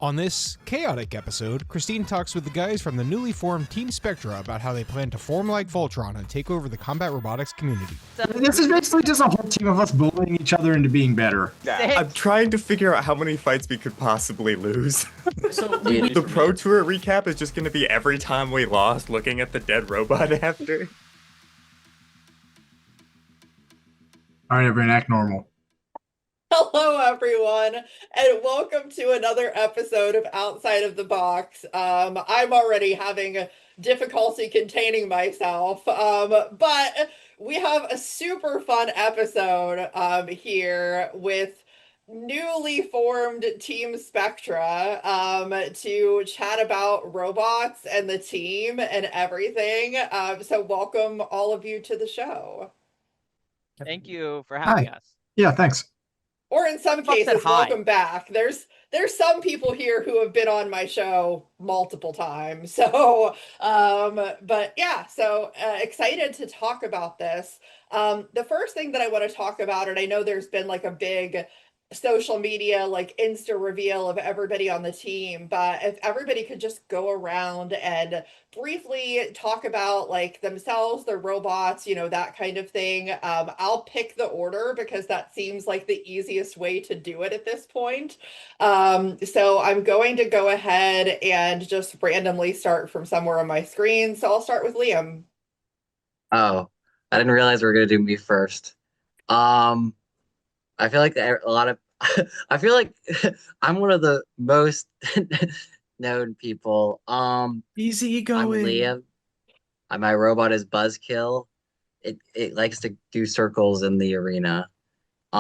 On this chaotic episode, Christine talks with the guys from the newly formed Team Spectra about how they plan to form like Voltron and take over the combat robotics community. This is basically just a whole team of us bullying each other into being better. Yeah, I'm trying to figure out how many fights we could possibly lose. So The Pro Tour recap is just going to be every time we lost looking at the dead robot after. All right, everyone, act normal. Hello, everyone, and welcome to another episode of Outside of the Box. I'm already having difficulty containing myself, but we have a super fun episode here with newly formed Team Spectra to chat about robots and the team and everything. So welcome all of you to the show. Thank you for having us. Yeah, thanks. Or in some Fuck said cases, hi. welcome back. There's some people here who have been on my show multiple times. So, but yeah, so excited to talk about this. The first thing that I want to talk about, and I know there's been like a big social media like Insta reveal of everybody on the team, but if everybody could just go around and briefly talk about like themselves, their robots, you know, that kind of thing. I'll pick the order because that seems like the easiest way to do it at this point. So I'm going to go ahead and just randomly start from somewhere on my screen. So I'll start with Liam. Oh, I didn't realize we were gonna do me first. I feel like I feel like I'm one of the most known people. Easy I'm going. Liam. My robot is Buzzkill. It likes to do circles in the arena. He's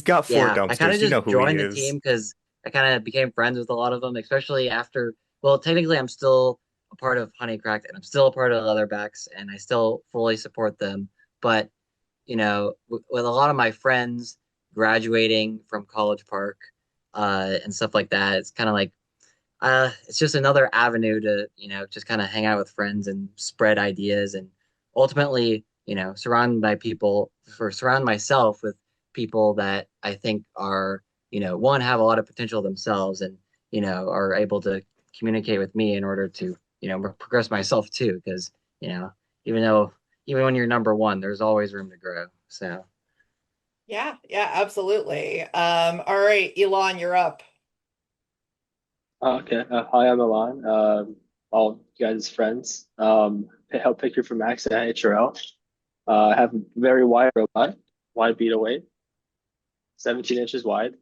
got four Yeah, I dumpsters. kind of You know just who joined he the is. team because I kind of became friends with a lot of them, especially after. Well, technically, I'm still a part of Honeycracked, and I'm still a part of Leatherbacks, and I still fully support them. But you know, with a lot of my friends graduating from College Park, and stuff like that, it's kind of like, it's just another avenue to, you know, just kind of hang out with friends and spread ideas and ultimately, you know, surround myself with people that I think are, you know, one, have a lot of potential themselves and, you know, are able to communicate with me in order to, you know, progress myself too. Because, you know, even when you're number one, there's always room to grow. So Yeah, absolutely. All right, Elon, you're up. Okay. Hi, I'm Milan. All you guys' friends. Help picker for Max at NHRL. I have a very wide robot, wide beat away, 17 inches wide,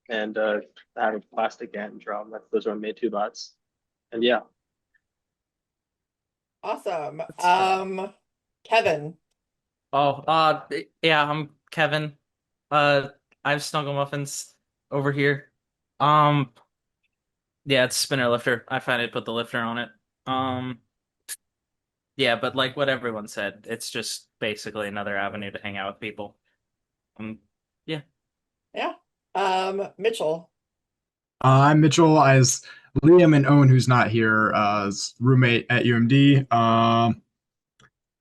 and I have a plastic ant drum. Those are my main two bots. And yeah, Awesome. Kevin. Yeah, I'm Kevin. I have Snuggle Muffins over here. Um, yeah, it's spinner lifter. I finally put the lifter on it. Yeah, but like what everyone said, it's just basically another avenue to hang out with people. Yeah. Yeah. Mitchell. I'm Mitchell. As Liam and Owen, who's not here, as roommate at UMD.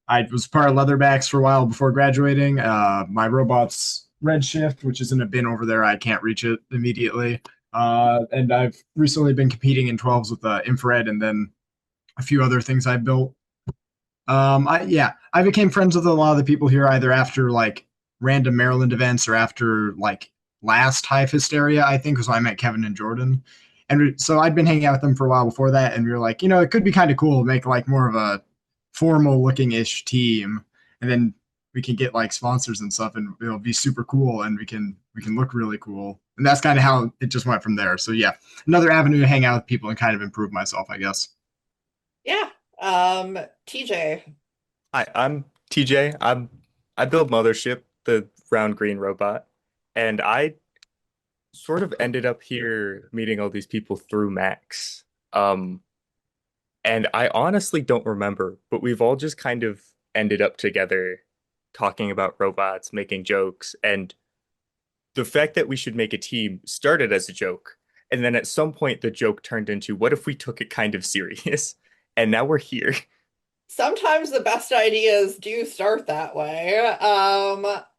I was part of Leatherbacks for a while before graduating. My robot's Redshift, which is in a bin over there. I can't reach it immediately. And I've recently been competing in 12s with infrared and then a few other things I built. I became friends with a lot of the people here either after like random Maryland events or after like last Hive Hysteria, I think, was when I met Kevin and Jordan. And so I'd been hanging out with them for a while before that, and we were like, you know, it could be kind of cool to make like more of a formal looking ish team, and then we can get like sponsors and stuff, and it'll be super cool, and we can look really cool. And that's kind of how it just went from there. So yeah, another avenue to hang out with people and kind of improve myself, I guess. Yeah. TJ. Hi, I'm TJ. I build Mothership, the round green robot, and I sort of ended up here meeting all these people through Max. And I honestly don't remember, but we've all just kind of ended up together talking about robots, making jokes, and the fact that we should make a team started as a joke. And then at some point, the joke turned into, what if we took it kind of serious? And now we're here. Sometimes the best ideas do start that way.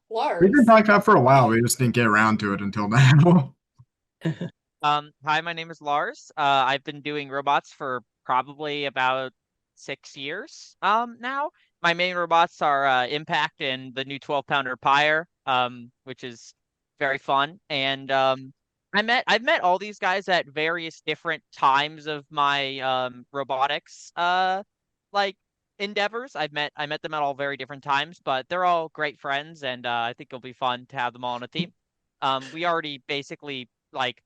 Lars. We've been talking about it for a while. We just didn't get around to it until now. Hi, my name is Lars. I've been doing robots for probably about 6 years now. My main robots are Impact and the new 12-pounder Pyre, which is very fun. And I've met all these guys at various different times of my robotics like endeavors. I met them at all very different times, but they're all great friends, and I think it'll be fun to have them all on a team. We already basically like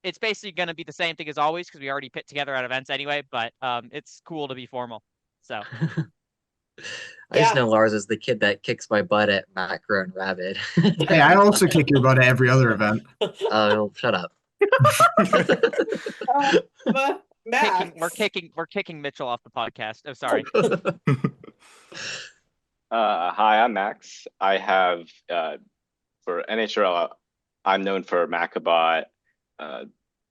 it's basically going to be the same thing as always because we already pit together at events anyway, but it's cool to be formal. So I just Yeah. know Lars is the kid that kicks my butt at Macro and Rabbit. Hey, I also kick your butt at every other event. Oh, shut up. Max. we're kicking Mitchell off the podcast. Oh, sorry. Hi, I'm Max. I have for NHRL, I'm known for Macabot,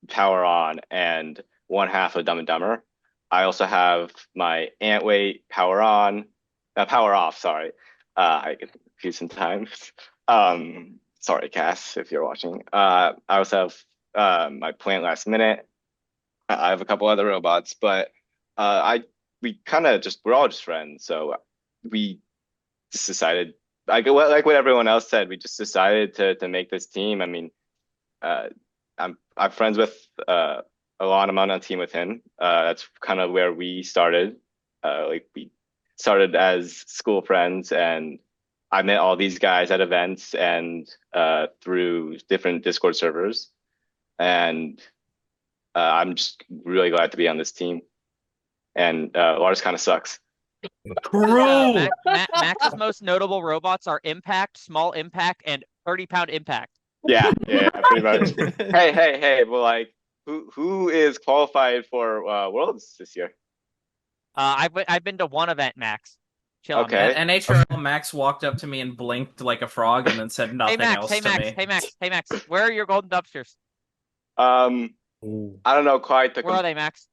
Power On, and one half of Dumb and Dumber. I also have my Antweight Power On, Power Off. Sorry, I get confused sometimes. Sorry, Cass, if you're watching. I also have my Plant Last Minute. I have a couple other robots, but we kind of we're all just friends, so we just decided like what everyone else said. We just decided to make this team. I mean, I'm friends with a lot. I'm on a team with him. That's kind of where we started. Like we started as school friends, and I met all these guys at events and through different Discord servers, and I'm just really glad to be on this team. And Lars kind of sucks. Max's most notable robots are Impact, Small Impact, and 30-pound Impact. Yeah, pretty much. Hey. Well, like, who is qualified for Worlds this year? I've been to one event, Max. Chill on me. Okay. At NHRL, Max walked up to me and blinked like a frog and then said nothing else to me. Hey Max, where are your golden dumpsters? I don't know quite. Where are they, Max?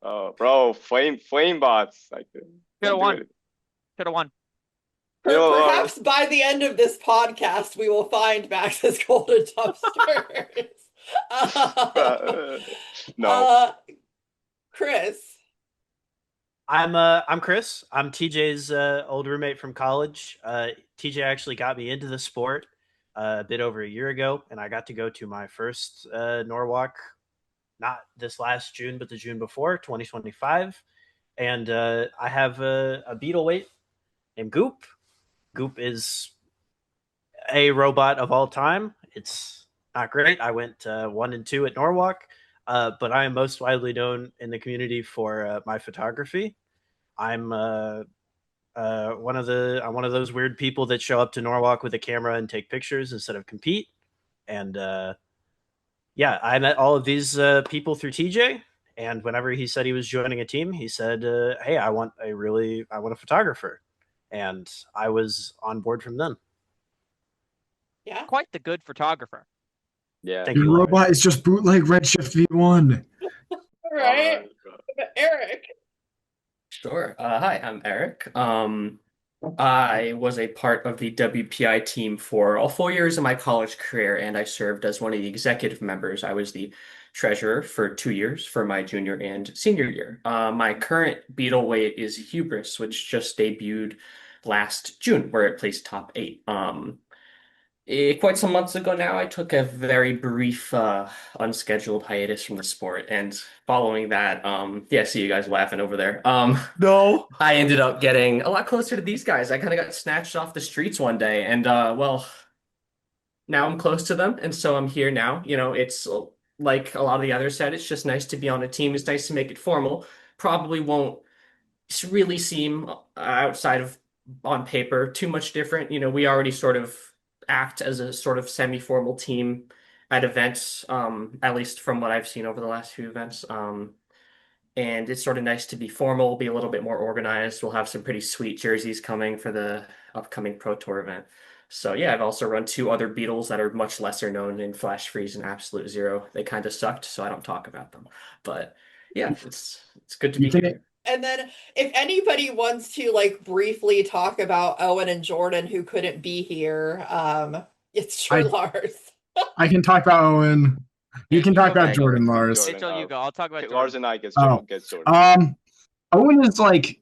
Oh, bro, flame bots. Like, Could have won. Perhaps by the end of this podcast, we will find Max's golden dumpsters. No. Chris. I'm Chris. I'm TJ's old roommate from college. TJ actually got me into the sport a bit over a year ago, and I got to go to my first Norwalk, not this last June, but the June before, 2025. And I have a beetle weight named Goop. Goop is a robot of all time. It's not great. I went 1 and 2 at Norwalk, but I am most widely known in the community for my photography. I'm one of those weird people that show up to Norwalk with a camera and take pictures instead of compete. And yeah, I met all of these people through TJ. And whenever he said he was joining a team, he said, "Hey, I want a photographer," and I was on board from then. Yeah, quite the good photographer. Yeah, Thank you. Robot is just bootleg Redshift V1. Right, Eric. Sure. Hi, I'm Eric. I was a part of the WPI team for all 4 years of my college career, and I served as one of the executive members. I was the treasurer for 2 years for my junior and senior year. My current beetle weight is Hubris, which just debuted last June, where it placed top 8. Quite some months ago now, I took a very brief, unscheduled hiatus from the sport, and following that, yeah, see you guys laughing over there. No, I ended up getting a lot closer to these guys. I kind of got snatched off the streets one day, and well, now I'm close to them, and so I'm here now. You know, it's like a lot of the others said, it's just nice to be on a team. It's nice to make it formal. Probably won't really seem outside of on paper too much different. You know, we already sort of act as a sort of semi-formal team at events, at least from what I've seen over the last few events. And it's sort of nice to be formal, be a little bit more organized. We'll have some pretty sweet jerseys coming for the upcoming Pro Tour event. So yeah, I've also run 2 other Beetles that are much lesser known in Flash Freeze and Absolute Zero. They kind of sucked, so I don't talk about them. But yeah, it's good to be here. And then if anybody wants to like briefly talk about Owen and Jordan who couldn't be here, it's Lars. I can talk about Owen. You Yeah, can talk go about first. Jordan, Lars. Jordan. Mitchell, you go. I'll talk about Okay, Jordan. Lars and I gets Oh. Jordan. Owen is like,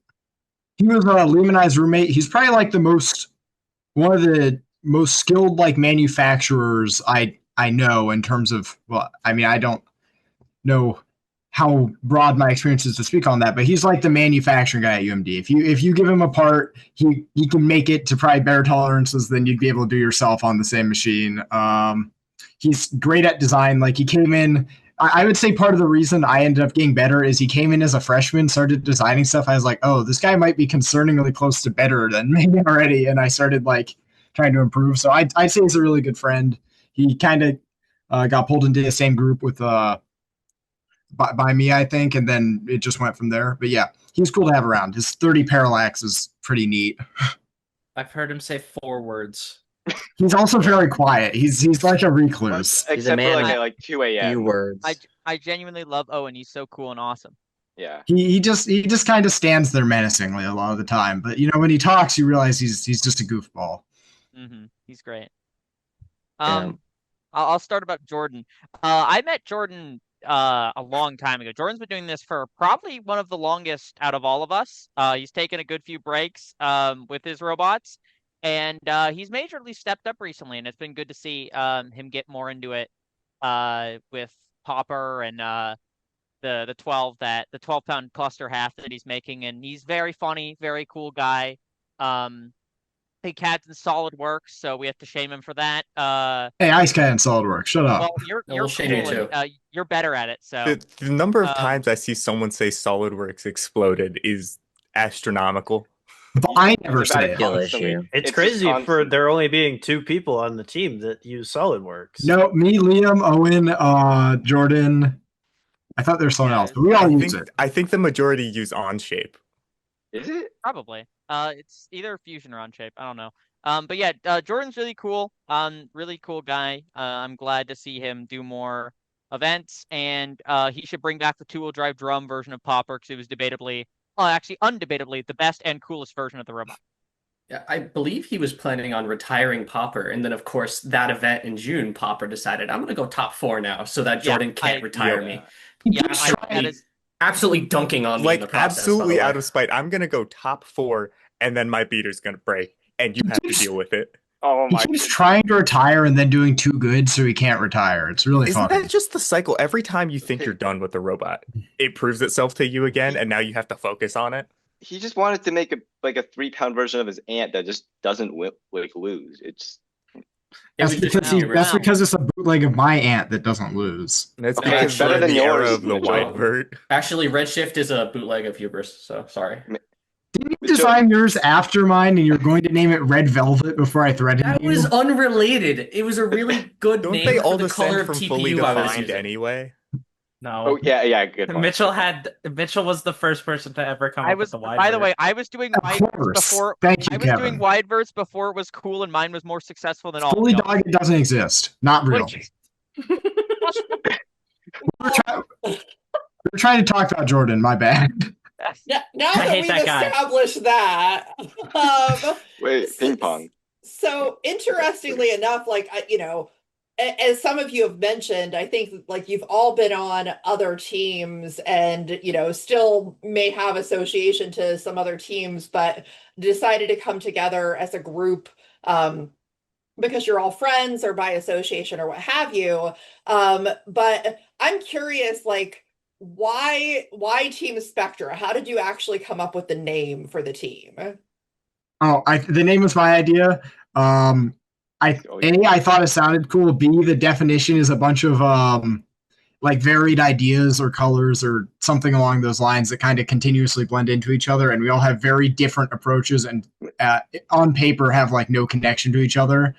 he was Liam and I's roommate. He's probably like one of the most skilled like manufacturers I know in terms of, well, I mean, I don't know how broad my experience is to speak on that, but he's like the manufacturing guy at UMD. If you give him a part, he can make it to probably better tolerances than you'd be able to do yourself on the same machine. He's great at design. Like he came in, I would say part of the reason I ended up getting better is he came in as a freshman, started designing stuff. I was like, oh, this guy might be concerningly close to better than me already, and I started like trying to improve. So I'd say he's a really good friend. He kind of got pulled into the same group with by me, I think, and then it just went from there. But yeah, he's cool to have around. His 30 parallax is pretty neat. I've heard him say 4 words. He's also very quiet. He's like a recluse. Except for like at like 2 a.m. Few words. I genuinely love Owen. He's so cool and awesome. Yeah. He just kind of stands there menacingly a lot of the time. But you know, when he talks, you realize he's just a goofball. He's great. Yeah. I'll start about Jordan. I met Jordan a long time ago. Jordan's been doing this for probably one of the longest out of all of us. He's taken a good few breaks with his robots, and he's majorly stepped up recently, and it's been good to see him get more into it with Popper and the 12-pound cluster half that he's making, and he's very funny, very cool guy. Hey, Cat's in SolidWorks, so we have to shame him for that. Hey, Ice Cat in SolidWorks, shut up. Well, you're we'll shame you cool, too. and, you're better at it. So The number of times I see someone say SolidWorks exploded is astronomical. But I never It's about say it it. Skill constantly. issue. It's just crazy for constant. there only being 2 people on the team that use SolidWorks. No, me, Liam, Owen, Jordan. I thought there was someone else, but we all use it. I think the majority use Onshape. Is it? probably. It's either Fusion or Onshape. I don't know. But yeah, Jordan's really cool. Really cool guy. I'm glad to see him do more events, and he should bring back the 2-wheel drive drum version of Popper because it was actually undebatably the best and coolest version of the robot. Yeah, I believe he was planning on retiring Popper, and then of course that event in June, Popper decided I'm going to go top 4 now, so that Jordan can't retire me. Yeah, that is Absolutely dunking on me in the Like process. absolutely by the out way. of spite. I'm gonna go top 4, and then my beater's gonna break, and you have to deal with it. Oh He my! keeps trying to retire and then doing too good, so he can't retire. It's really Isn't funny. that just the cycle? Every time you think you're done with the robot, it proves itself to you again, and now you have to focus on it. He just wanted to make a 3-pound version of his ant that just doesn't lose. It's That's was just because, now, that's wow. because it's a bootleg of my ant that doesn't lose. And it's Okay, because it's better we're in than the era yours, of the Mitchell. wide vert. Actually, Redshift is a bootleg of Hubris, so sorry. Didn't you design yours after mine and you're going to name it Red Velvet before I threatened That you? was unrelated. It was a really good Don't name they for all the color descend of from fully TPU I was defined using. anyway? No. oh yeah, good. Point. Mitchell was the first person to ever come I up was. with the wide. By the vert. way, I was doing Of wide verts course. before. Thank you, I was Kevin. doing wide verts before it was cool, and mine was more successful than all. Fully of y'all. dog, it doesn't exist. Not real. We're trying to talk about Jordan. My bad. Now I that hate we've that guy. established that, Wait, ping pong. so interestingly enough, as some of you have mentioned, I think like you've all been on other teams and, still may have association to some other teams, but decided to come together as a group because you're all friends or by association or what have you. But I'm curious, like, why Team Spectra? How did you actually come up with the name for the team? Oh, the name was my idea. I thought it sounded cool. B, the definition is a bunch of like varied ideas or colors or something along those lines that kind of continuously blend into each other, and we all have very different approaches and on paper have like no connection to each other.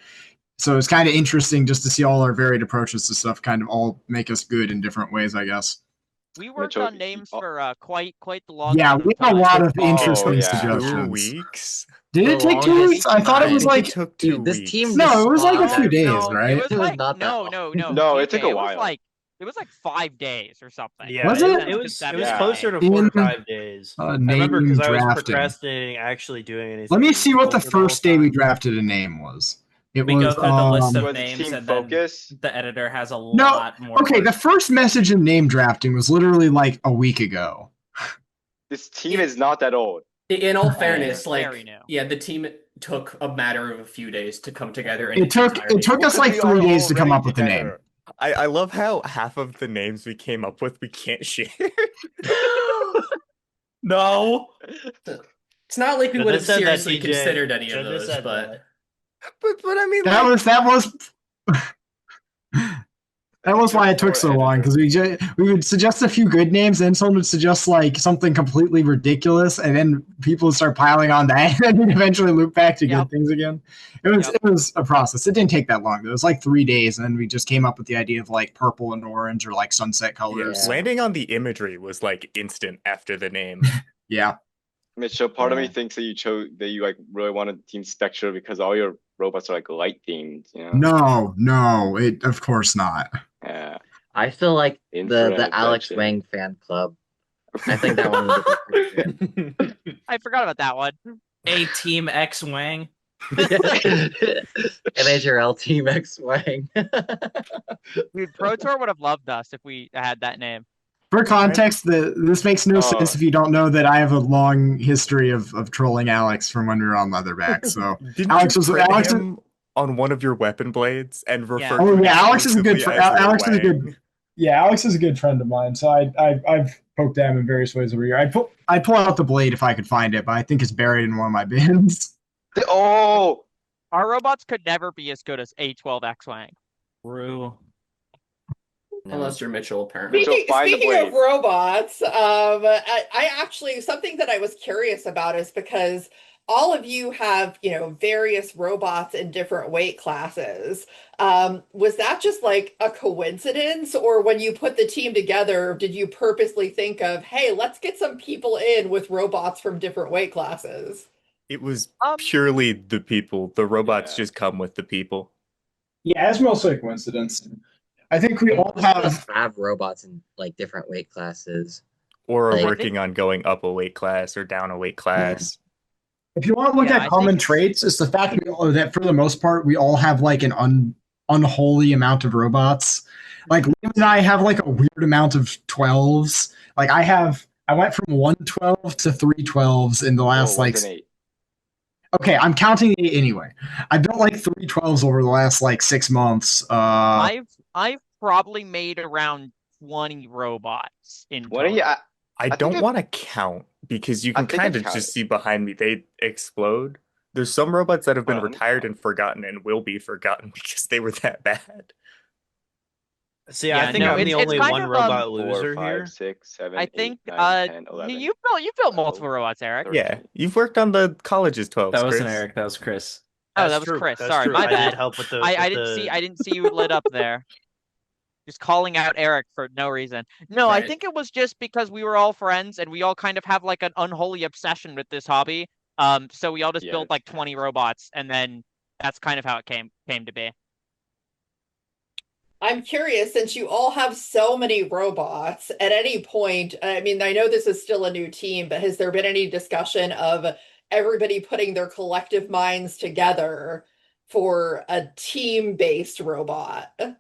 So it's kind of interesting just to see all our varied approaches to stuff kind of all make us good in different ways, I guess. We worked Mitchell, on names for quite the long. Yeah, amount we of had a time. lot of interesting yeah. suggestions. 2 weeks. Did it take 2 weeks? I thought it was like it took Dude, 2 this weeks. team No, it was like a just few days, No, right? It was It was like not that no, long. no. No, it took a TJ, while. It was like 5 days or something. Yeah, Was it? It was Yeah. closer to In, 4 to 5 days. I remember because I was drafting. procrastinating actually doing anything. Let me see what the over whole first day we time. drafted a name was. It We was go through the list of Was it names, Team and then Focus? the editor has a No, lot more. okay, the work. first message in name drafting was literally like a week ago. This team is not that old. In all fairness, very new. yeah, the team took a matter of a few days to come together. It took us like 3 days to come up with the name. I love how half of the names we came up with we can't share. No. It's not like we Shouldn't would have have said that, seriously TJ. considered any of Shouldn't have those, said but that. But I mean, That was that was why it took so long, because we would suggest a few good names, and someone would suggest like something completely ridiculous, and then people would start piling on that, and then eventually loop back to good things again. It was a process. It didn't take that long. It was like 3 days, and then we just came up with the idea of like purple and orange or like sunset colors. Landing on the imagery was like instant after the name. Yeah. Mitch, so part of me thinks that you like really wanted Team Spectra because all your robots are like light themed, you know? No, of course not. Yeah. I feel like Infrared the Alex budget. Wang fan club. I think that one would be pretty good. I forgot about that one. A Team X Wang. NHRL Team X Wang. Dude, Pro Tour would have loved us if we had that name. For context, this makes no sense if you don't know that I have a long history of trolling Alex from when we were on Leatherback. So Didn't Alex you was print Alex him on one of your weapon blades and refer to Oh him yeah, Alex is a good exclusively as Alex is a Wang? good Alex is a good friend of mine. So I've poked at him in various ways over here. I'd pull out the blade if I could find it, but I think it's buried in one of my bins. Oh, Our robots could never be as good as A12X Wang. True. Unless you're Mitchell, apparently. Speaking of robots, I actually, something that I was curious about is because all of you have, various robots in different weight classes. Was that just like a coincidence, or when you put the team together, did you purposely think of, hey, let's get some people in with robots from different weight classes? It was purely the people. The robots just come with the people. Yeah, it's mostly a coincidence. I think we all have robots in like different weight classes. Or are Like- working on going up a weight class or down a weight class. If you want to look at common traits, it's the fact that for the most part we all have like an unholy amount of robots. Like Liam and I have like a weird amount of 12s. Like I went from 112 to 312s in the last Okay, I'm counting 8 anyway. I built like 312s over the last like 6 months. I've probably made around 20 robots in total. I don't want to count because you can kind of just see behind me they explode. There's some robots that have been retired and forgotten and will be forgotten because they were that bad. See, I think I'm the only one robot loser 4, 5, here. 6, 7, I 8, think 9, 10, 11. you built multiple robots, Eric. Yeah, you've worked on the college's 12s. That wasn't Chris. Eric. That was Chris. Oh, That's that was true. Chris. That's Sorry, true. my I bad. did help with the. I with didn't the- I didn't see you lit up there. Just calling out Eric for no reason. No, I think it was just because we were all friends and we all kind of have like an unholy obsession with this hobby. So we all just built like 20 robots, and then that's kind of how it came to be. I'm curious, since you all have so many robots, at any point, I mean, I know this is still a new team, but has there been any discussion of everybody putting their collective minds together for a team-based robot? I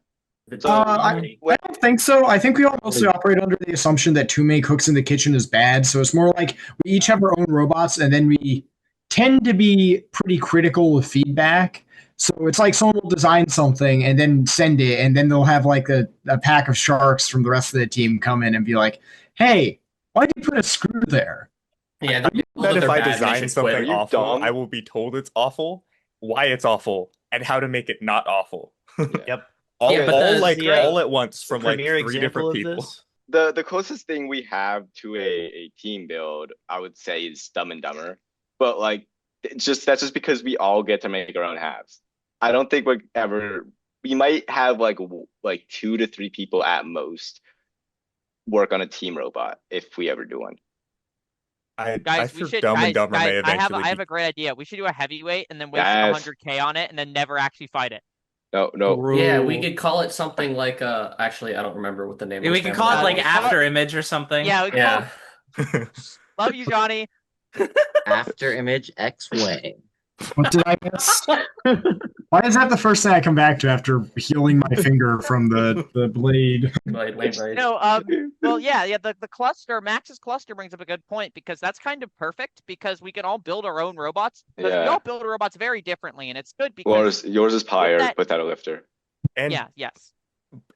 don't think so. I think we all mostly operate under the assumption that too many cooks in the kitchen is bad. So it's more like we each have our own robots, and then we tend to be pretty critical with feedback. So it's like someone will design something and then send it, and then they'll have like a pack of sharks from the rest of the team come in and be like, hey, why did you put a screw there? Yeah, That if I design something awful, I will be told it's awful, why it's awful, and how to make it not awful. Yep. all all at once from like 3 different people. The closest thing we have to a team build, I would say, is Dumb and Dumber. But like, that's just because we all get to make our own halves. I don't think we might have like 2 to 3 people at most work on a team robot if we ever do one. Guys, we should. Guys, I have a great idea. We should do a heavyweight and then waste 100K on it, and then never actually fight it. No. Yeah, we could call it something like actually I don't remember what the name We could call it like After Image or something. Yeah, we could Love you, Johnny. After Image X Wang. What did I miss? Why is that the first thing I come back to after healing my finger from the blade? Right. No, well, yeah, the cluster, Max's cluster brings up a good point because that's kind of perfect because we can all build our own robots. Because we Yeah. all build our robots very differently, and it's good because Yours is Pyre that- without a lifter. And yeah, yes.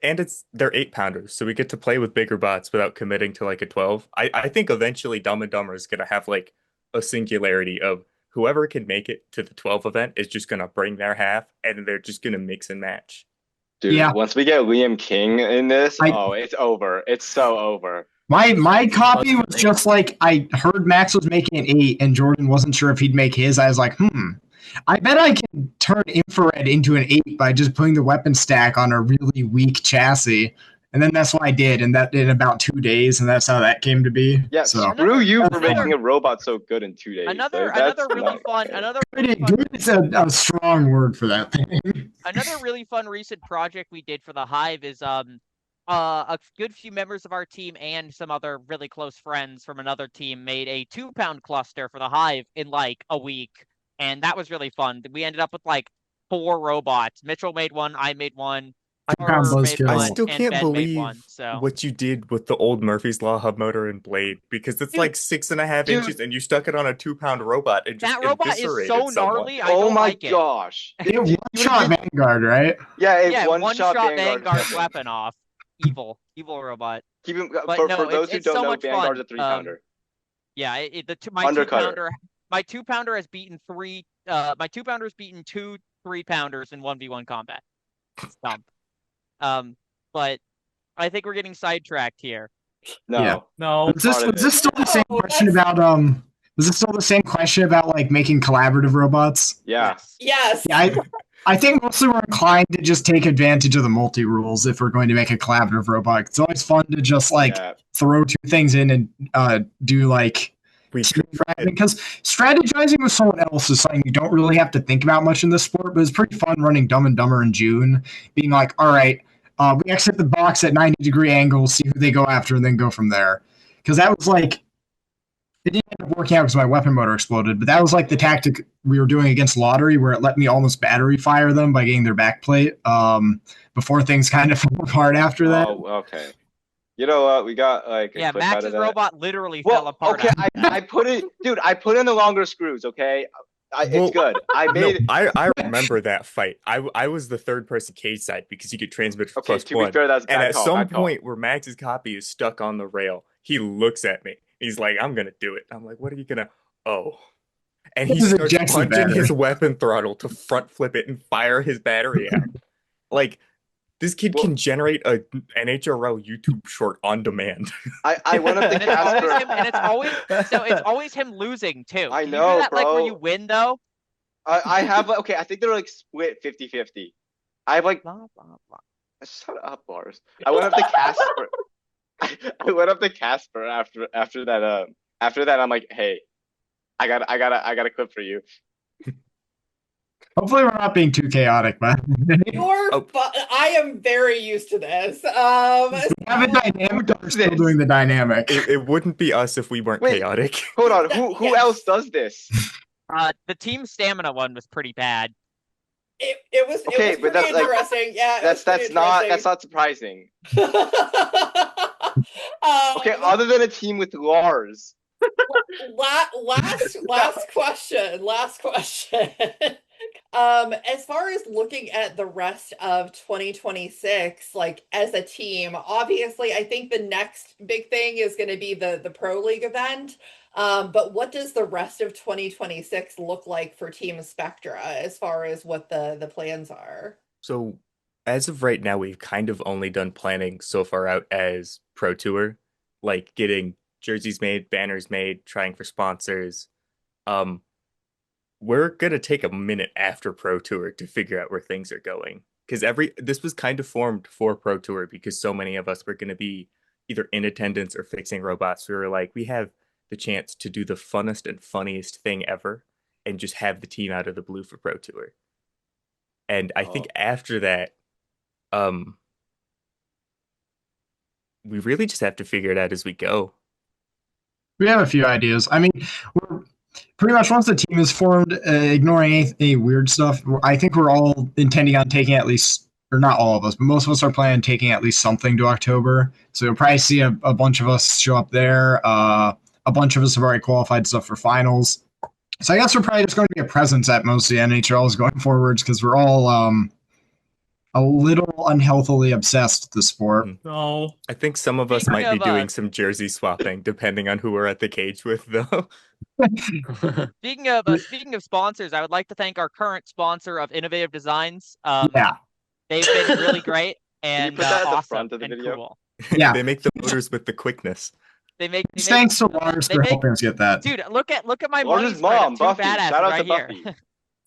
and they're 8-pounders, so we get to play with bigger bots without committing to like a 12. I think eventually Dumb and Dumber is gonna have like a singularity of whoever can make it to the 12 event is just gonna bring their half, and they're just gonna mix and match. Dude, Yeah. once we get Liam King in this, I- it's over. It's so over. My copy was just like, I heard Max was making an 8 and Jordan wasn't sure if he'd make his. I was like, I bet I can turn infrared into an 8 by just putting the weapon stack on a really weak chassis. And then that's what I did, and that in about 2 days, and that's how that came to be. Yeah, so screw you for another- making a robot so good in 2 days. Another Like, that's really not fun okay. another really fun good is a strong word for that thing. Another really fun recent project we did for the Hive is a good few members of our team and some other really close friends from another team made a 2-pound cluster for the Hive in like a week, and that was really fun. We ended up with like 4 robots. Mitchell made one, I made one, Carter made buzzkill. I one, still and can't Ben believe made one. So what you did with the old Murphy's Law hub motor and blade, because it's like 6.5 Dude. inches and you stuck it on a 2-pound robot and just that robot is eviscerated so someone. gnarly. I Oh don't my like it. gosh. It one-shot Vanguard, right? Yeah, it Yeah, one-shot Vanguard's weapon off. Evil robot. Keep him, But for no, those who it's don't so know, much Vanguard's fun. a 3-pounder. Yeah, my Undercutter. 2-pounder has beaten 3. My 2-pounder has beaten 2 3-pounders in 1v1 combat. It's dumb. But I think we're getting sidetracked here. No. Yeah. No. Was this still the same No, question about Was this still the same question about like making collaborative robots? Yeah. Yes. Yeah, I think mostly we're inclined to just take advantage of the multi rules if we're going to make a collaborative robot. It's always fun to just like Yeah. throw 2 things in and do like We because strategizing with someone else is something you don't really have to think about much in this sport, but it's pretty fun running Dumb and Dumber in June, being like, all right, we exit the box at 90-degree angles, see who they go after, and then go from there. Because that was like, it didn't end up working out because my weapon motor exploded, but that was like the tactic we were doing against Lottery, where it let me almost battery fire them by getting their backplate before things kind of fell apart after that. Oh, okay. You know what? We got like a Yeah, clip out Max's of that. robot literally fell apart. Okay, after that. I put it, dude. I put in the longer screws. Okay, it's good. I made it. I remember that fight. I was the third person cage side because you could transmit for Okay, +1. to be fair, that's and bad at call, some bad call. point where Max's copy is stuck on the rail, he looks at me. He's like, "I'm gonna do it." I'm like, "What are you gonna?" Oh, and he This starts ejects the punching his battery. weapon throttle to front flip it and fire his battery out. Like this kid can generate a NHRL YouTube short on demand. I went up to and it's always Casper. him, and it's always him losing too. I Can you know, do that, like where bro. you win though. I have okay. I think they're like split 50-50. I have like Blah, blah, blah. shut up, Lars. I went up to Casper. I went up to Casper after that. After that, I'm like, hey, I got a clip for you. Hopefully, we're not being too chaotic, but I am very used to this. have a dynamic. We're still doing the dynamic. It wouldn't be us if we weren't Wait. chaotic. Hold on, who Yes. else does this? The team stamina one was pretty bad. It was Okay, it was but pretty that's, like, interesting. Yeah, That's not surprising. Okay, other than a team with Lars. Last question. As far as looking at the rest of 2026, like as a team, obviously I think the next big thing is going to be the Pro League event. But what does the rest of 2026 look like for Team Spectra as far as what the plans are? So, as of right now, we've kind of only done planning so far out as Pro Tour, like getting jerseys made, banners made, trying for sponsors. We're gonna take a minute after Pro Tour to figure out where things are going, because this was kind of formed for Pro Tour because so many of us were gonna be either in attendance or fixing robots. We were like, we have the chance to do the funnest and funniest thing ever, and just have the team out of the blue for Pro Tour. And I think after that, we really just have to figure it out as we go. We have a few ideas. I mean, pretty much once the team is formed, ignoring any weird stuff, I think we're all intending on taking at least, or not all of us, but most of us are planning on taking at least something to October. So you'll probably see a bunch of us show up there. A bunch of us have already qualified stuff for finals. So I guess we're probably just going to be a presence at most of the NHRLs going forwards because we're all a little unhealthily obsessed with the sport. No. I think some of us might be doing some jersey swapping, depending on who we're at the cage with, though. Speaking of sponsors, I would like to thank our current sponsor of Innovative Designs. Yeah. They've been really great Can you and put that at the awesome front of the and video? cool. Yeah. They make the motors with the quickness. Thanks to Lars for helping us get that. Dude, look at my Lars's money mom, spread of two Buffy. badasses Shout out right to here. Buffy.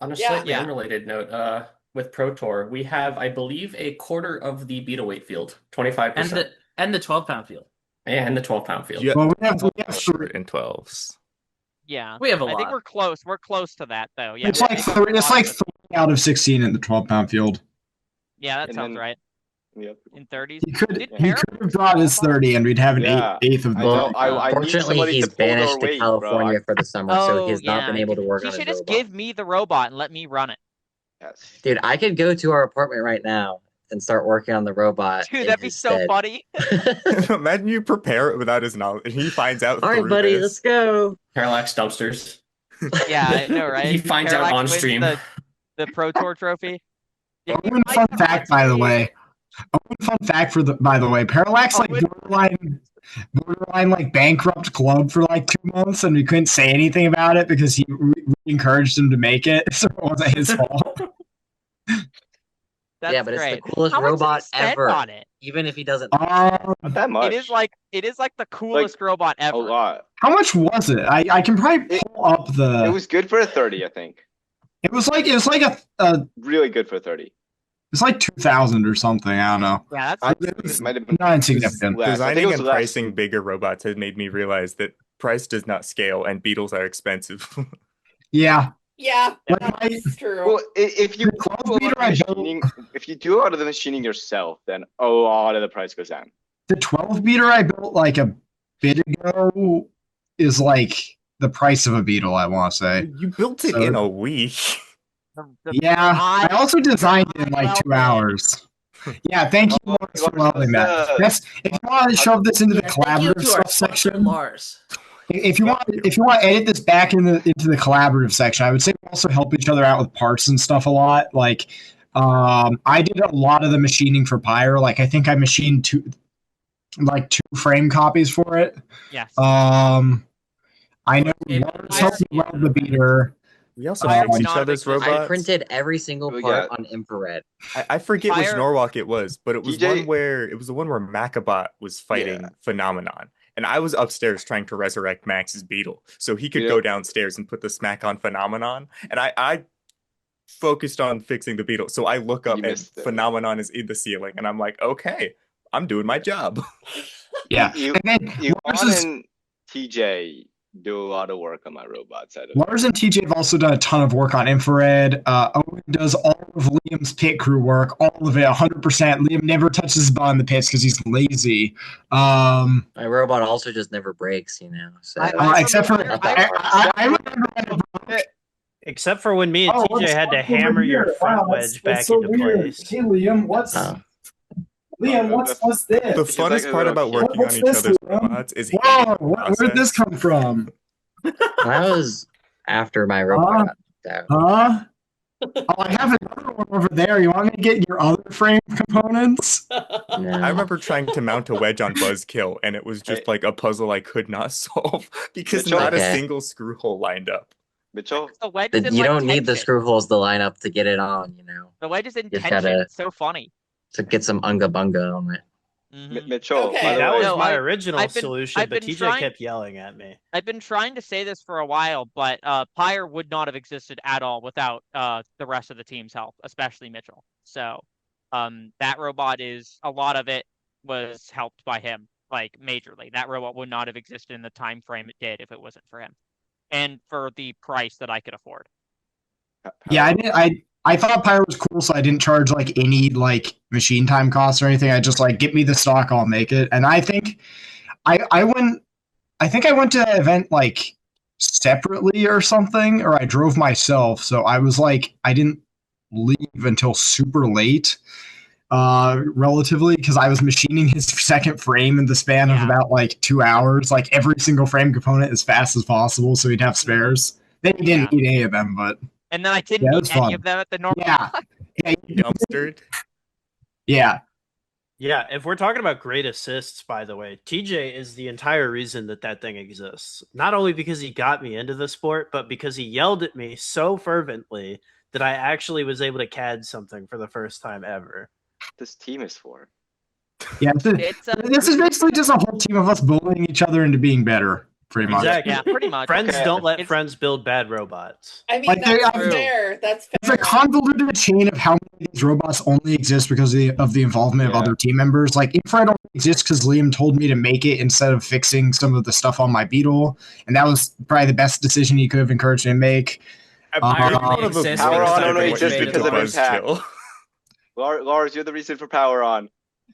On a Yeah. slightly Yeah. unrelated note, with Pro Tour, we have, I believe, a quarter of the beetle weight field, 25%. And the 12-pound field. Yeah, and the 12-pound field. Yeah. Well, we have Short in 12s. Yeah, We have a I think lot. we're close. We're close to that though. Yeah, it's we like make up for a it's lot like of it. 3 out of 16 in the 12-pound field. Yeah, that And sounds then- right. Yep. In 30s. He could Did he Parallax could have brought his 30, and we'd have an Yeah, eighth of the I know. Well, I need fortunately, somebody he's to pull their banished to weight, California bro. for the summer, so he's not been able to work He on his should just robot. give me the robot and let me run it. Yes. Dude, I could go to our apartment right now and start working on the robot. Dude, in that'd be his so stead. funny. Imagine you prepare it without his knowledge, and he finds out All right, through buddy, this. let's go. Parallax dumpsters. Yeah, I know, right? He finds out Parallax on wins stream. The Pro Tour trophy. Yeah, Owen, fun fact, by the way. By the way, Parallax like borderline like bankrupt club for like 2 months, and we couldn't say anything about it because we encouraged him to make it, so it wasn't his fault. That's Yeah, but great. it's the coolest How much did he robot spend ever. on it? Even if he doesn't. Not that much. It is like the coolest robot ever. A lot. How much was it? I can probably pull up the. It was good for a 30, I think. It was like a Really good for a 30. it's like 2,000 or something. I don't know. Yeah, that's It might have been Not insignificant. less. I think Designing it was and less. pricing bigger robots has made me realize that price does not scale, and beetles are expensive. Yeah. Yeah, Like that's true. Well, if you The do 12 a lot meter of I built- machining, if you do a lot of the machining yourself, then a lot of the price goes down. The 12 beater I built like a bit ago is like the price of a beetle, I want to say. You built it So- in a week. Yeah, I also designed it in like 2 well hours. Yeah, thank you, Well, Lars, for loving that. Lars, If you want to shove this into the Thank you collaborative to our stuff sponsor, section, Lars. if you want to edit this back into the collaborative section, I would say we also help each other out with parts and stuff a lot. Like, I did a lot of the machining for Pyre. Like, I think I machined two frame copies for it. yes. I know Lars helped me weld the beater. We also Fire fix would each not have other's existed. robots. I printed every single We part got- on infrared. I forget which Fire- Norwalk it was, but it was TJ the one where Macabot was fighting Yeah. Phenomenon. And I was upstairs trying to resurrect Max's beetle. So he could Yep. go downstairs and put the smack on Phenomenon. And I focused on fixing the beetle. So I look up You and missed it. Phenomenon is in the ceiling. And I'm like, okay, I'm doing my job. Yeah. You, And then Lars, and TJ do a lot of work on my robot side of it. Lars and TJ have also done a ton of work on infrared. Owen does all of Liam's pit crew work, all of it, 100%. Liam never touches his butt in the pits because he's lazy. My robot also just never breaks, you know. So Except for Not that hard. I remember Except for when me and TJ had to hammer your front wedge back into place. Hey Liam, Oh. what's this? The It's like funnest a part little about kid. working on What's each this, other's Liam? robots is Whoa, hating the where'd this process. come from? That was after my robot got knocked out. Huh? Oh, I have another one over there. You want me to get your other frame components? No. I remember trying to mount a wedge on Buzzkill, and it was just Hey. like a puzzle I could not solve because Mitchell? not a Okay. single screw hole lined up. Mitchell, The wedge is in, You like, don't need the tension. screw holes to line up to get it on, you know. The wedge is in Just tension. gotta- It's so funny. To get some unga bunga on it. Mhm. Mitchell. Okay. by the That way, was No, my I- original I've been- solution, I've but been TJ trying- kept yelling at me. I've been trying to say this for a while, but Pyre would not have existed at all without the rest of the team's help, especially Mitchell. So that robot is a lot of it was helped by him, like majorly. That robot would not have existed in the time frame it did if it wasn't for him, and for the price that I could afford. Yeah, I thought Pyro was cool, so I didn't charge like any like machine time costs or anything. I just like get me the stock, I'll make it. And I think I went to that event like separately or something, or I drove myself. So I was like, I didn't leave until super late, relatively, because I was machining his second frame in the span of about like 2 hours, like every single frame component as fast as possible, so he'd have spares. Then he didn't eat any of them, but And then I didn't eat any of them at the normal. Yeah, Dumpstered. Yeah. Yeah, if we're talking about great assists, by the way, TJ is the entire reason that thing exists. Not only because he got me into the sport, but because he yelled at me so fervently that I actually was able to CAD something for the first time ever. This team is for. Yeah, this is basically just a whole team of us bullying each other into being better, pretty much. Exactly. Yeah, pretty much. Friends Okay. don't let friends build bad robots. I mean, Like, that's fair. That's fair. It's a convoluted chain of how many of these robots only exist because of the involvement of other team members. Like, Infrared only exists because Liam told me to make it instead of fixing some of the stuff on my Beetle, and that was probably the best decision he could have encouraged me to make. Power on only exists because of impact. Lars, you're the reason for Power on.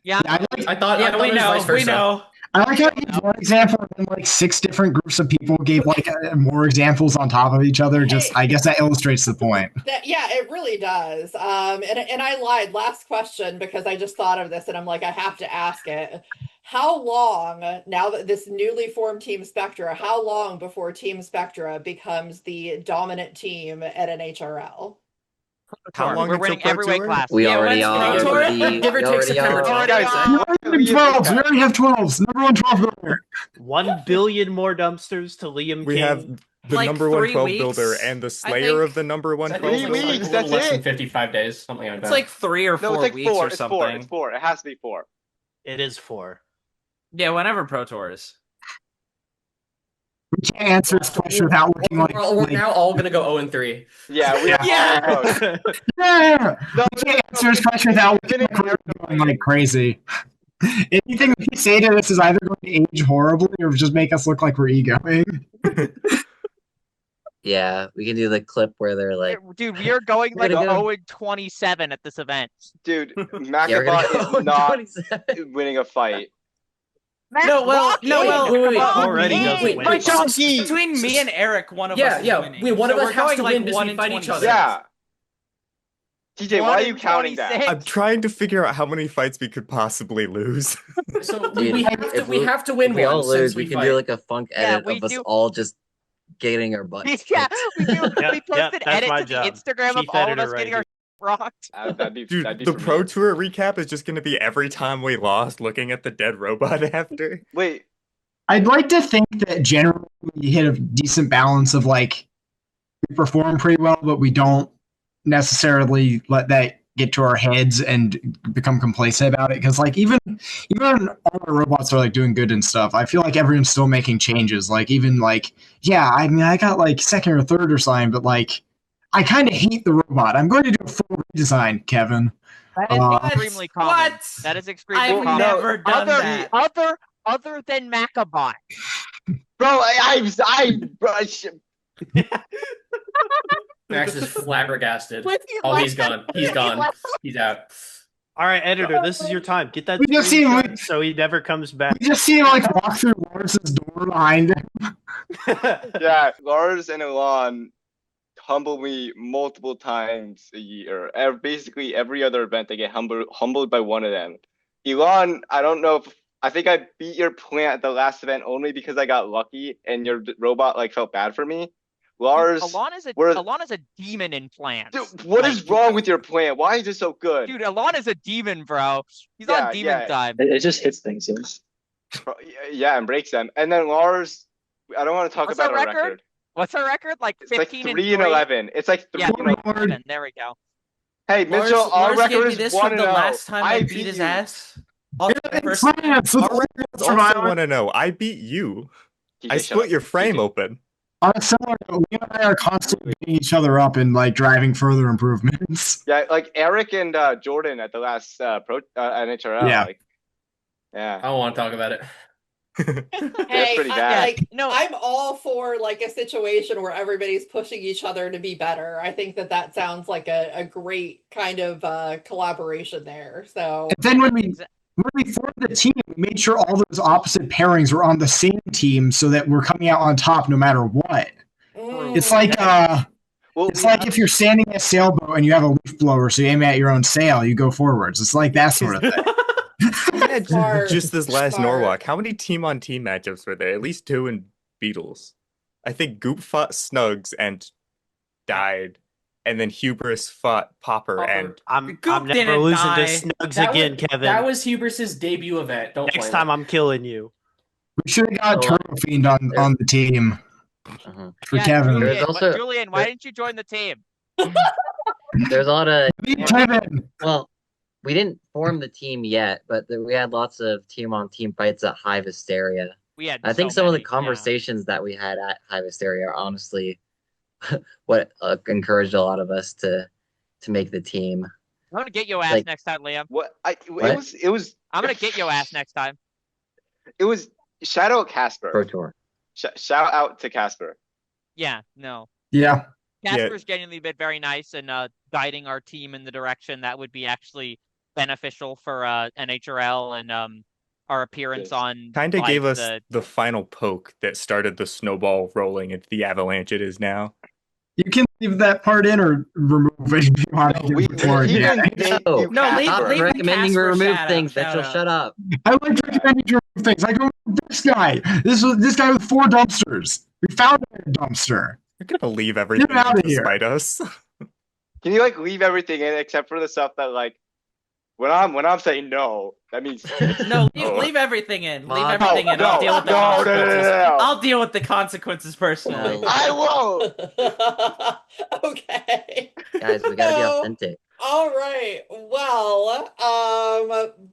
Yeah, I thought we it was vice versa. know. I like how he gave one example and then like 6 different groups of people gave like more examples on top of each other. Just I guess that illustrates the point. Yeah, it really does. And I lied. Last question, because I just thought of this and I'm like, I have to ask it. How long, now that this newly formed Team Spectra, how long before Team Spectra becomes the dominant team at NHRL? How long We're until winning Pro every weight Tour? class. We already are. Give or take September 12th. We already have 12s. Number 1 12 builder. 1 billion more dumpsters to Liam We King. have the Like number 1 3 12 weeks, builder and the I slayer think. of the number 1 I 12 think builder. it's like a little less than 55 days, something like that. It's like 3 or 4 No, it's like weeks 4. or It's something. 4. It's 4. It has to be 4. It is 4. Yeah, whenever Pro Tour is. We can't answer this question without looking like. We're now all gonna go 0-3. Yeah, we are. Yeah. We can't answer this question without looking like we're going like crazy. Anything we say to this is either going to age horribly or just make us look like we're egoing. Yeah, we can do the clip where they're like, Dude, we are going We're like gonna go. 0-27 at this event. Dude, Yeah, we're gonna Macabot go is not 27. winning a fight. No, well, wait, come on, already me. doesn't win. Wait, between me and Eric, one of us is winning. One of So us we're has going to like win because 1 we in fight each other. 26. Yeah. TJ, why are you counting that? 1-26. I'm trying to figure out how many fights we could possibly lose. So Dude, we have to win if we all one lose, since we we can fight. do like a funk edit we of us do. all just getting our butts. Yeah, we do. Yep, We post yep, an that's edit my to the job. Instagram of Chief all of editor us right getting our rocked. That'd be Dude, that'd be the for Pro me. Tour recap is just going to be every time we lost looking at the dead robot after. Wait, I'd like to think that generally we hit a decent balance of like we perform pretty well, but we don't necessarily let that get to our heads and become complacent about it. Because like even all our robots are like doing good and stuff. I feel like everyone's still making changes. Like even like yeah, I mean I got like 2nd or 3rd or something, but like I kind of hate the robot. I'm going to do a full redesign, Kevin. That is extremely common. What? That is extremely I've common. never done that. Other than Macabot. bro, Max is flabbergasted. With you, Oh, like- he's gone. He's gone. He's out. All right, editor, this is your time. Get that We just see him, screenshot so he never comes back. We just see him like walk through Lars's door behind him. yeah, Lars and Elon humble me multiple times a year. Basically, every other event, I get humbled by one of them. Elon, I don't know if I think I beat your plant at the last event only because I got lucky and your robot like felt bad for me. Lars, Alon is a demon in plants. Dude, what is wrong with your plant? Why is it so good? Dude, Alon is a demon, bro. He's on demon time. It just hits things, yes. Yeah, and breaks them. And then Lars, I don't want to talk about our record. What's our record? Like 15 it's like 3 and 11. It's like 3 and 11. There we go. Hey, Mitchell, our record is 1-0. The last time I beat his ass. Our record's also 1-0. I beat you. I split your frame open. On a similar note, we and I are constantly beating each other up and like driving further improvements. Yeah, like Eric and Jordan at the last NHRL. Yeah. Like, yeah. I don't want to talk about it. Hey, pretty bad. I'm all for like a situation where everybody's pushing each other to be better. I think that sounds like a great kind of collaboration there. So And then when we formed the team, we made sure all those opposite pairings were on the same team so that we're coming out on top no matter what. It's like Well, it's like if you're standing in a sailboat and you have a leaf blower, so you aim at your own sail, you go forwards. It's like that sort of thing. Yeah, Smart, just this last smart. Norwalk. How many team-on-team matchups were there? At least 2 in Beatles. I think Goop fought Snugs and died, and then Hubris fought Popper, and I'm Goop never didn't losing die. to Snugs That again, was, Kevin. That was Hubris's debut event. Don't Next blame time him. I'm killing you. We should have got Turbo Fiend on the team for Yeah, Kevin. There's also- Julian, why didn't you join the team? There's a lot of Kevin. well, we didn't form the team yet, but we had lots of team-on-team fights at Hive Hysteria. We had I think so some of the many, yeah. conversations that we had at Hive Hysteria are honestly what encouraged a lot of us to make the team. I'm gonna get your ass Like- next time, Liam. What? What? It was. I'm gonna get your ass next time. It was shout out Casper. Pro Tour. Shout out to Casper. Yeah, no. Yeah. Casper's genuinely been very nice and guiding our team in the direction that would be actually beneficial for NHRL and our appearance on. kind of like, gave us the final poke that started the snowball rolling into the avalanche it is now. You can leave that part in or remove it if you want to We before. even Yeah. thank No, you, no, leave- Stop Casper. leave- recommending we Casper remove shout things. out, Mitchell, shout shut up. I like to recommend you to remove things. I go with this guy. This guy with 4 dumpsters. We found a dumpster. You're gonna leave everything Get out in of here. despite us. Can you like leave everything in except for the stuff that like when I'm saying no, that means No, no. leave everything in. Leave Mom. everything in. I'll No, deal with the no, no, no, consequences. no. I'll deal with the consequences personally. No. I won't. Okay. Guys, we gotta be So, authentic. all right. Well,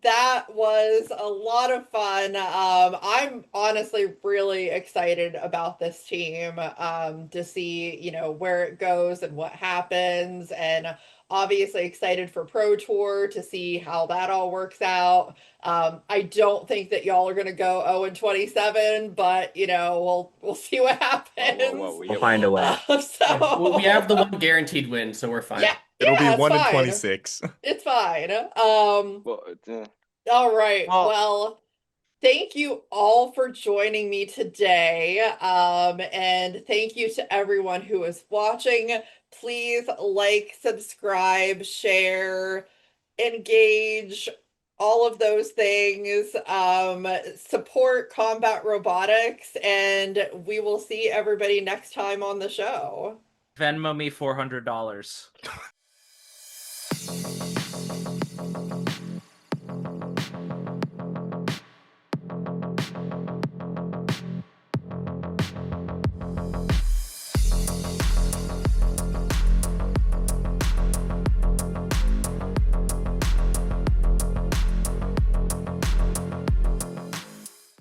that was a lot of fun. I'm honestly really excited about this team, to see, where it goes and what happens, and obviously excited for Pro Tour to see how that all works out. I don't think that y'all are gonna go 0-27, but we'll see what happens. We'll find a way. So We have the one guaranteed win, so we're fine. yeah, It'll yeah, be it's 1 in fine. 26. It's fine. Well, All right. Well- Well, thank you all for joining me today. And thank you to everyone who is watching. Please like, subscribe, share, engage, all of those things. Support Combat Robotics, and we will see everybody next time on the show. Venmo me $400.